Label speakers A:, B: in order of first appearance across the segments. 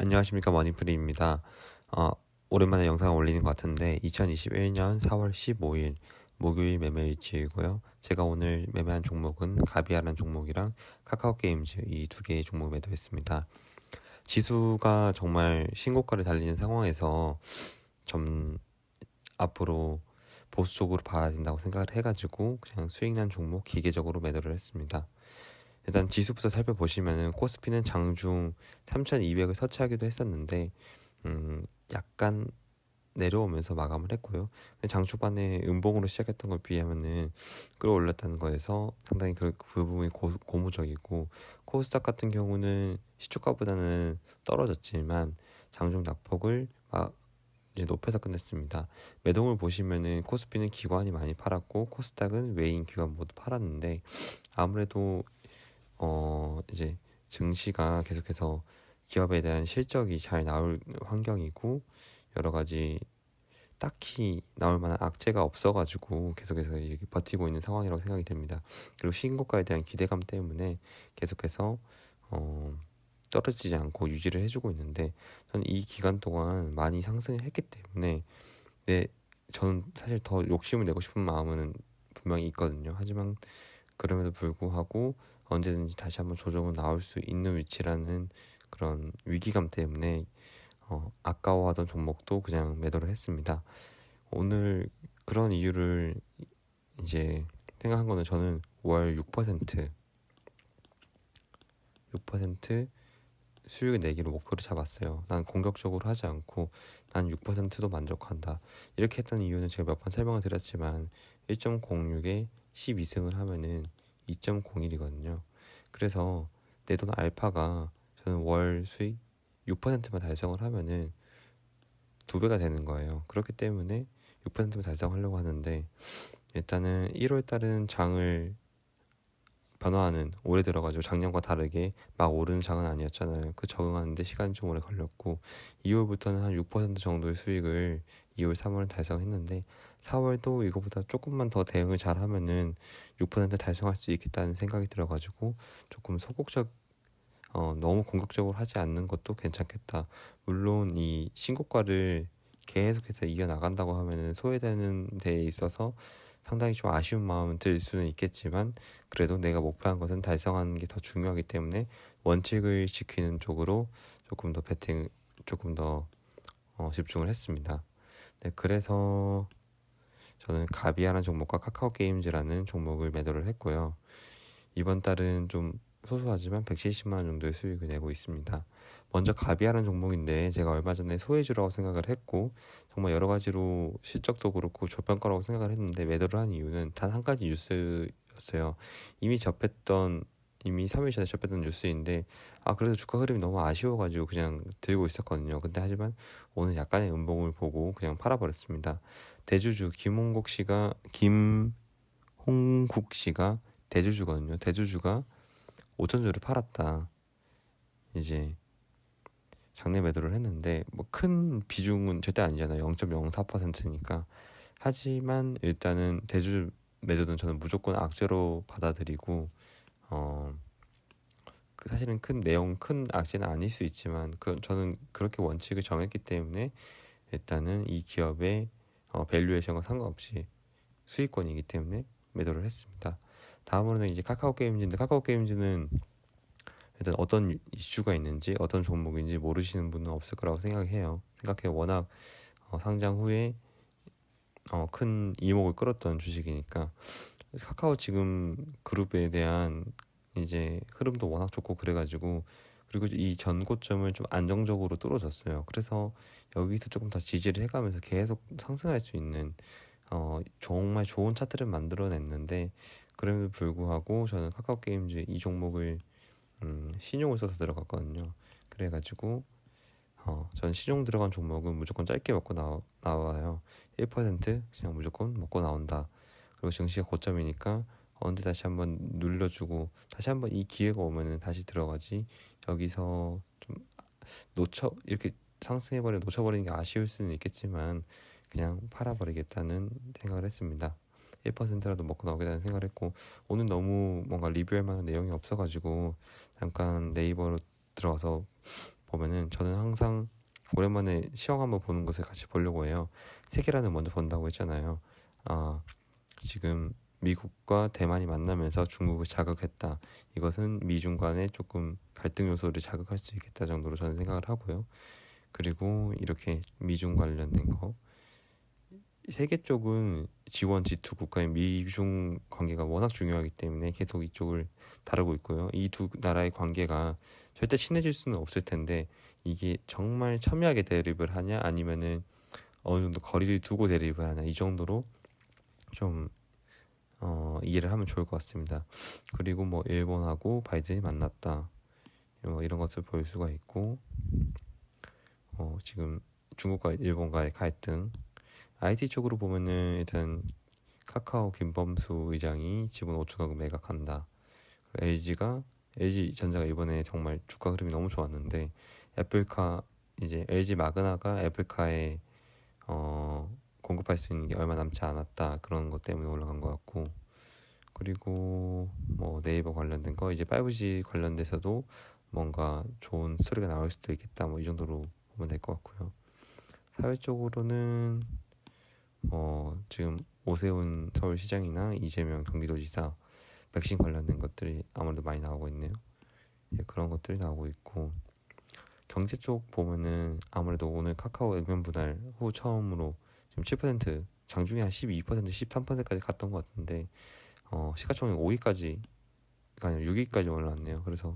A: 안녕하십니까, 머니프리입니다. 오랜만에 영상을 올리는 것 같은데 2021년 4월 15일 목요일 매매 일치이고요. 제가 오늘 매매한 종목은 가비아라는 종목이랑 카카오게임즈 이 두 개의 종목 매도했습니다. 지수가 정말 신고가를 달리는 상황에서 좀 앞으로 보수적으로 봐야 된다고 생각을 해가지고 그냥 수익난 종목 기계적으로 매도를 했습니다. 일단 지수부터 살펴보시면은 코스피는 장중 3200을 터치하기도 했었는데 약간 내려오면서 마감을 했고요. 근데 장 초반에 음봉으로 시작했던 걸 비하면은 끌어올렸다는 거에서 상당히 그 부분이 고무적이고, 코스닥 같은 경우는 시초가보다는 떨어졌지만 장중 낙폭을 막 이제 높여서 끝냈습니다. 매동을 보시면은 코스피는 기관이 많이 팔았고 코스닥은 외인 기관 모두 팔았는데, 아무래도 이제 증시가 계속해서 기업에 대한 실적이 잘 나올 환경이고 여러 가지 딱히 나올 만한 악재가 없어가지고 계속해서 이렇게 버티고 있는 상황이라고 생각이 됩니다. 그리고 신고가에 대한 기대감 때문에 계속해서 떨어지지 않고 유지를 해주고 있는데, 저는 이 기간 동안 많이 상승했기 때문에 저는 사실 더 욕심을 내고 싶은 마음은 분명히 있거든요. 하지만 그럼에도 불구하고 언제든지 다시 한번 조정은 나올 수 있는 위치라는 그런 위기감 때문에 아까워하던 종목도 그냥 매도를 했습니다. 오늘 그런 이유를 이제 생각한 거는, 저는 월 6% 수익을 내기로 목표를 잡았어요. 난 공격적으로 하지 않고 난 6%도 만족한다. 이렇게 했던 이유는 제가 몇 번 설명을 드렸지만 1.06에 12승을 하면은 2.01이거든요. 그래서 내 돈 알파가 저는 월 수익 6%만 달성을 하면은 2배가 되는 거예요. 그렇기 때문에 6%만 달성하려고 하는데, 일단은 1월 달은 장을 변화하는, 올해 들어가지고 작년과 다르게 막 오르는 장은 아니었잖아요. 그 적응하는데 시간이 좀 오래 걸렸고, 2월부터는 한 6% 정도의 수익을 2월, 3월은 달성했는데 4월도 이거보다 조금만 더 대응을 잘하면은 6% 달성할 수 있겠다는 생각이 들어가지고 조금 너무 공격적으로 하지 않는 것도 괜찮겠다. 물론 이 신고가를 계속해서 이어나간다고 하면은 소외되는 데에 있어서 상당히 좀 아쉬운 마음은 들 수는 있겠지만, 그래도 내가 목표한 것은 달성하는 게 더 중요하기 때문에 원칙을 지키는 쪽으로 조금 더 집중을 했습니다. 네, 그래서 저는 가비아라는 종목과 카카오게임즈라는 종목을 매도를 했고요. 이번 달은 좀 소소하지만 170만 원 정도의 수익을 내고 있습니다. 먼저 가비아라는 종목인데, 제가 얼마 전에 소외주라고 생각을 했고 정말 여러 가지로 실적도 그렇고 저평가라고 생각을 했는데, 매도를 한 이유는 단 한 가지 뉴스였어요. 이미 3일 전에 접했던 뉴스인데, 그래도 주가 흐름이 너무 아쉬워가지고 그냥 들고 있었거든요. 근데 하지만 오늘 약간의 음봉을 보고 그냥 팔아버렸습니다. 대주주 김홍국 씨가 대주주거든요. 대주주가 5천주를 팔았다. 이제 장내 매도를 했는데 뭐 큰 비중은 절대 아니잖아요. 0.04%니까. 하지만 일단은 대주주 매도는 저는 무조건 악재로 받아들이고, 어 사실은 큰 악재는 아닐 수 있지만 저는 그렇게 원칙을 정했기 때문에 일단은 이 기업의 밸류에이션과 상관없이 수익권이기 때문에 매도를 했습니다. 다음으로는 이제 카카오게임즈는 일단 어떤 이슈가 있는지 어떤 종목인지 모르시는 분은 없을 거라고 생각해요. 워낙 상장 후에 큰 이목을 끌었던 주식이니까. 그래서 카카오 지금 그룹에 대한 이제 흐름도 워낙 좋고 그래가지고, 그리고 이 전고점을 좀 안정적으로 뚫어줬어요. 그래서 여기서 조금 더 지지를 해가면서 계속 상승할 수 있는 정말 좋은 차트를 만들어냈는데, 그럼에도 불구하고 저는 카카오게임즈 이 종목을 신용을 써서 들어갔거든요. 그래가지고 전 신용 들어간 종목은 무조건 짧게 먹고 나와요. 1% 그냥 무조건 먹고 나온다. 그리고 증시가 고점이니까 언제 다시 한번 눌러주고 다시 한번 이 기회가 오면은 다시 들어가지, 여기서 좀 이렇게 놓쳐버리는 게 아쉬울 수는 있겠지만 그냥 팔아버리겠다는 생각을 했습니다. 1%라도 먹고 나오겠다는 생각을 했고, 오늘 너무 뭔가 리뷰할 만한 내용이 없어가지고 잠깐 네이버로 들어가서 보면은 저는 항상 오랜만에 시험 한번 보는 것을 같이 보려고 해요. 세계란을 먼저 본다고 했잖아요. 아, 지금 미국과 대만이 만나면서 중국을 자극했다. 이것은 미중 간의 조금 갈등 요소를 자극할 수 있겠다 정도로 저는 생각을 하고요. 그리고 이렇게 미중 관련된 거. 세계 쪽은 지원 G2 국가인 미중 관계가 워낙 중요하기 때문에 계속 이쪽을 다루고 있고요. 이 두 나라의 관계가 절대 친해질 수는 없을 텐데 이게 정말 첨예하게 대립을 하냐 아니면은 어느 정도 거리를 두고 대립을 하냐 이 정도로 좀 이해를 하면 좋을 것 같습니다. 그리고 뭐 일본하고 바이든이 만났다. 뭐 이런 것을 볼 수가 있고 지금 중국과 일본과의 갈등 IT 쪽으로 보면은 일단 카카오 김범수 의장이 지분 5천억 매각한다. LG가 LG전자가 이번에 정말 주가 흐름이 너무 좋았는데 애플카 이제 LG 마그나가 애플카에 공급할 수 있는 게 얼마 남지 않았다 그런 것 때문에 올라간 것 같고 그리고 뭐 네이버 관련된 거 이제 5G 관련돼서도 뭔가 좋은 수리가 나올 수도 있겠다 뭐 이 정도로 보면 될 것 같고요. 사회적으로는 지금 오세훈 서울시장이나 이재명 경기도지사 백신 관련된 것들이 아무래도 많이 나오고 있네요. 예, 그런 것들이 나오고 있고 경제 쪽 보면은 아무래도 오늘 카카오 액면 분할 후 처음으로 지금 7% 장중에 한 12%, 13%까지 갔던 것 같은데 시가총액 5위까지 아니라 6위까지 올라왔네요. 그래서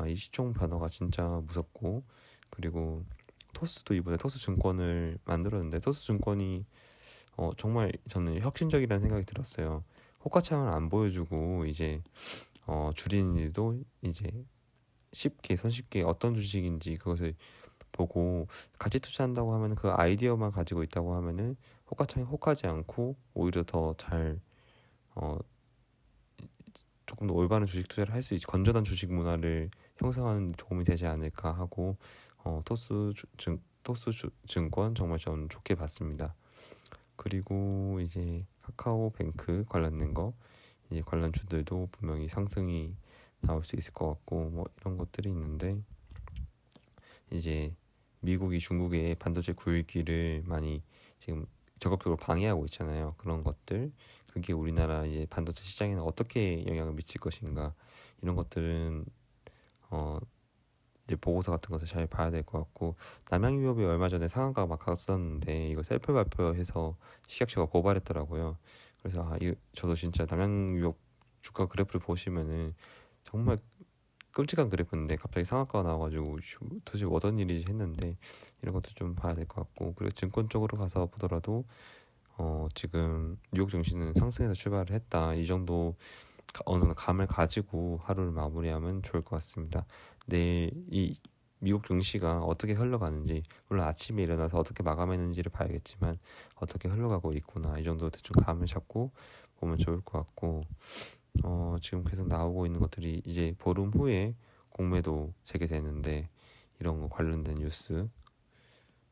A: 이 시총 변화가 진짜 무섭고 그리고 토스도 이번에 토스증권을 만들었는데 토스증권이 정말 저는 혁신적이라는 생각이 들었어요. 호가창을 안 보여주고 이제 줄이는 일도 이제 쉽게 손쉽게 어떤 주식인지 그것을 보고 같이 투자한다고 하면 그 아이디어만 가지고 있다고 하면은 호가창에 혹하지 않고 오히려 더 잘 조금 더 올바른 주식 투자를 할 수 있지 건전한 주식 문화를 형성하는 데 도움이 되지 않을까 하고 토스 증권 정말 저는 좋게 봤습니다. 그리고 이제 카카오뱅크 관련된 거 이제 관련 주들도 분명히 상승이 나올 수 있을 것 같고 뭐 이런 것들이 있는데 이제 미국이 중국의 반도체 굴기를 많이 지금 적극적으로 방해하고 있잖아요. 그런 것들 그게 우리나라 이제 반도체 시장에는 어떻게 영향을 미칠 것인가 이런 것들은 어 이제 보고서 같은 것을 잘 봐야 될 것 같고 남양 유업이 얼마 전에 상한가 막 갔었는데 이거 셀프 발표해서 식약처가 고발했더라고요. 그래서 저도 진짜 남양 유업 주가 그래프를 보시면은 정말 끔찍한 그래프인데 갑자기 상한가가 나와가지고 도대체 어떤 일이지 했는데 이런 것도 좀 봐야 될 것 같고 그리고 증권 쪽으로 가서 보더라도 지금 뉴욕 증시는 상승해서 출발을 했다 이 정도 어느 정도 감을 가지고 하루를 마무리하면 좋을 것 같습니다. 내일 이 미국 증시가 어떻게 흘러가는지 물론 아침에 일어나서 어떻게 마감했는지를 봐야겠지만 어떻게 흘러가고 있구나 이 정도 대충 감을 잡고 보면 좋을 것 같고 지금 계속 나오고 있는 것들이 이제 보름 후에 공매도 재개되는데 이런 거 관련된 뉴스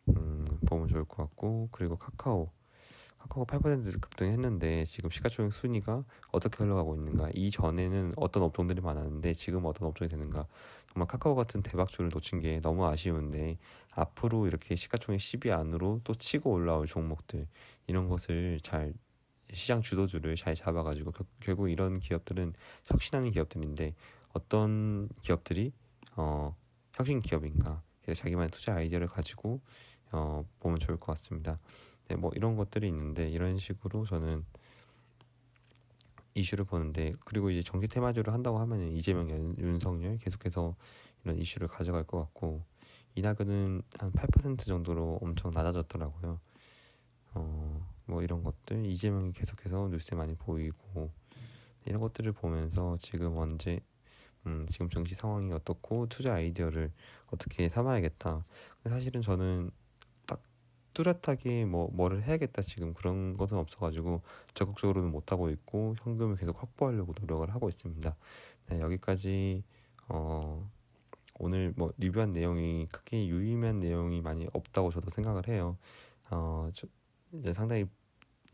A: 보면 좋을 것 같고 그리고 카카오 8% 급등했는데 지금 시가총액 순위가 어떻게 흘러가고 있는가 이전에는 어떤 업종들이 많았는데 지금 어떤 업종이 되는가 정말 카카오 같은 대박줄을 놓친 게 너무 아쉬운데 앞으로 이렇게 시가총액 10위 안으로 또 치고 올라올 종목들 이런 것을 잘 시장 주도주를 잘 잡아가지고 결국 이런 기업들은 혁신하는 기업들인데 어떤 기업들이 혁신 기업인가 그래서 자기만의 투자 아이디어를 가지고 보면 좋을 것 같습니다. 네, 뭐 이런 것들이 있는데 이런 식으로 저는 이슈를 보는데 그리고 이제 정치 테마주를 한다고 하면 이재명, 윤석열 계속해서 이런 이슈를 가져갈 것 같고 이낙연은 한 8% 정도로 엄청 낮아졌더라고요. 뭐 이런 것들 이재명이 계속해서 뉴스에 많이 보이고 이런 것들을 보면서 지금 언제 지금 정치 상황이 어떻고 투자 아이디어를 어떻게 삼아야겠다. 근데 사실은 저는 딱 뚜렷하게 뭐를 해야겠다 지금 그런 것은 없어가지고 적극적으로는 못하고 있고 현금을 계속 확보하려고 노력을 하고 있습니다. 네, 여기까지 오늘 뭐 리뷰한 내용이 크게 유의미한 내용이 많이 없다고 저도 생각을 해요. 이제 상당히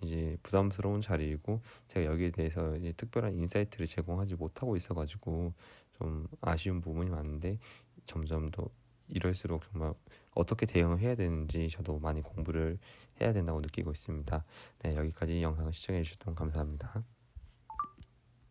A: 이제 부담스러운 자리이고 제가 여기에 대해서 이제 특별한 인사이트를 제공하지 못하고 있어가지고 좀 아쉬운 부분이 많은데 점점 더 이럴수록 정말 어떻게 대응을 해야 되는지 저도 많이 공부를 해야 된다고 느끼고 있습니다. 네, 여기까지 영상을 시청해 주셔서 감사합니다.